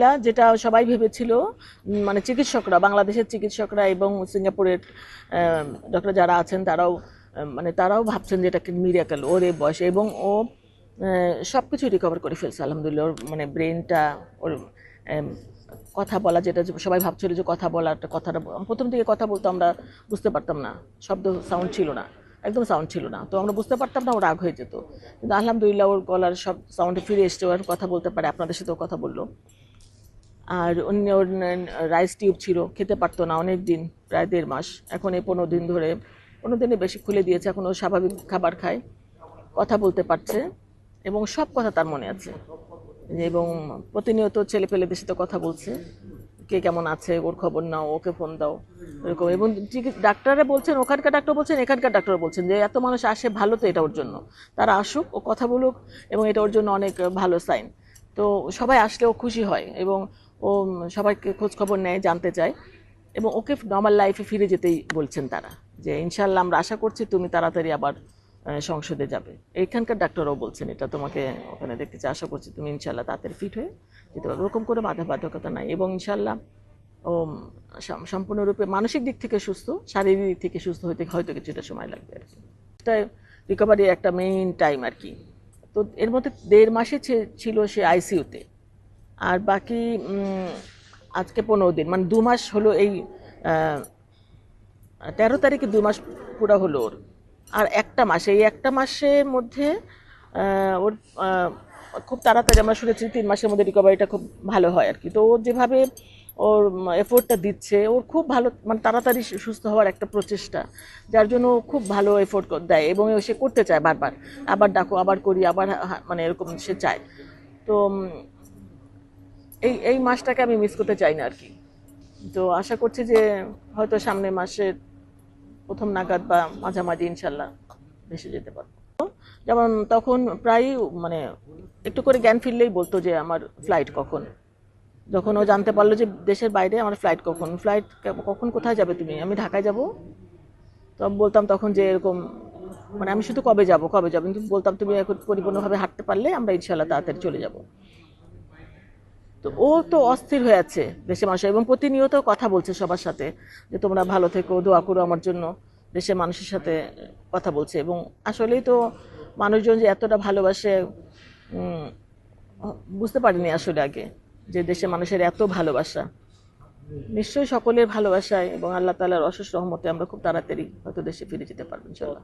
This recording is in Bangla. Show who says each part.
Speaker 1: আলহামদুলিল্লাহ, যেটা সবাই ভেবেছিল, মানে চিকিৎসকরা, বাংলাদেশের চিকিৎসকরা এবং সিঙ্গাপুরের ডক্টর যারা আছেন তারাও মানে তারাও ভাবছেন যে এটা একটা মিরাকেল ওর এই বয়সে, এবং ও সব কিছু রিকভার করে ফেলছে আলহামদুলিল্লাহ। ওর মানে ব্রেনটা, ওর কথা বলা, যেটা সবাই ভাবছিল যে কথা বলাটা, কথাটা প্রথম দিকে কথা বলতো আমরা বুঝতে পারতাম না, শব্দ সাউন্ড ছিল না, একদম সাউন্ড ছিল না, তো আমরা বুঝতে পারতাম না, ও রাগ হয়ে যেত। কিন্তু আলহামদুলিল্লাহ ওর গলার সব সাউন্ডে ফিরে এসছে, ওর কথা বলতে পারে, আপনাদের সাথেও কথা বললো। আর অন্য ওর রাইস টিউব ছিল, খেতে পারতো না অনেক দিন, প্রায় 1.5 মাস। এখন এই 15 দিন ধরে, 15 দিনে বেশি খুলে দিয়েছে, এখন ও স্বাভাবিক খাবার খায়, কথা বলতে পারছে, এবং সব কথা তার মনে আছে। এবং প্রতিনিয়ত ছেলে পেলেদের সাথে কথা বলছে, কে কেমন আছে, ওর খবর নাও, ওকে ফোন দাও, এরকম। এবং ডাক্তাররা বলছেন, ওখানকার ডাক্তার বলছেন, এখানকার ডাক্তার বলছেন যে এত মানুষ আসে ভালো, তো এটা ওর জন্য, তারা আসুক, ও কথা বলুক, এবং এটা ওর জন্য অনেক ভালো সাইন। তো সবাই আসলে ও খুশি হয়, এবং ও সবাইকে খোঁজ খবর নেয়, জানতে চায়, এবং ওকে নর্মাল লাইফে ফিরে যেতেই বলছেন তারা, যে ইনশাল্লাহ আমরা আশা করছি তুমি তাড়াতাড়ি আবার সংসদে যাবে। এইখানকার ডাক্তাররাও বলছেন এটা, তোমাকে ওখানে দেখতে চাই, আশা করছি তুমি ইনশাল্লাহ তাড়াতাড়ি ফিট হয়ে যেতে পারবে, ওরকম করে বাধ্যবাধকতা নাই। এবং ইনশাল্লাহ ও সম্পূর্ণরূপে মানসিক দিক থেকে সুস্থ, শারীরিক দিক থেকে সুস্থ হইতে হয়তো কিছুটা সময় লাগবে আর কি। এটা রিকভারি একটা মেইন টাইম আর কি। তো এর মধ্যে 1.5 মাসে ছিল সে আইসিইউতে, আর বাকি আজকে 15 দিন, মানে 2 মাস হলো। এই 13 তারিখে 2 মাস পুরো হলো ওর। আর একটা মাস, এই একটা মাসের মধ্যে ওর খুব তাড়াতাড়ি, আমরা শুনেছি 3 মাসের মধ্যে রিকভারিটা খুব ভালো হয় আর কি। তো ও যেভাবে ওর এফোর্টটা দিচ্ছে, ওর খুব ভালো, মানে তাড়াতাড়ি সুস্থ হওয়ার একটা প্রচেষ্টা, যার জন্য ও খুব ভালো এফোর্ট দেয়, এবং সে করতে চায় বারবার, আবার ডাকো, আবার করি, আবার মানে এরকম সে চায়। তো এই এই মাসটাকে আমি মিস করতে চাই না আর কি। তো আশা করছি যে হয়তো সামনের মাসের প্রথম নাগাদ বা মাঝামাঝি ইনশাল্লাহ ভেসে যেতে পারবো। যেমন তখন প্রায় মানে একটু করে জ্ঞান ফিরলেই বলতো যে আমার ফ্লাইট কখন। যখন ও জানতে পারলো যে দেশের বাইরে, আমার ফ্লাইট কখন, ফ্লাইট কখন, কোথায় যাবে তুমি, আমি ঢাকায় যাব। তো বলতাম তখন যে এরকম, মানে আমি শুধু কবে যাব কবে যাব, কিন্তু বলতাম তুমি এখন পরিপূর্ণভাবে হাঁটতে পারলে আমরা ইনশাল্লাহ তাড়াতাড়ি চলে যাব। তো ও তো অস্থির হয়ে আছে দেশের মানুষ, এবং প্রতিনিয়ত কথা বলছে সবার সাথে যে তোমরা ভালো থেকো, দোয়া করো আমার জন্য, দেশের মানুষের সাথে কথা বলছে। এবং আসলেই তো মানুষজন যে এতটা ভালোবাসে, বুঝতে পারিনি আসলে আগে, যে দেশের মানুষের এত ভালোবাসা। নিশ্চয়ই সকলের ভালোবাসায় এবং আল্লাহ তাআলার অশেষ রহমতে আমরা খুব তাড়াতাড়ি হয়তো দেশে ফিরে যেতে পারবো ইনশাল্লাহ।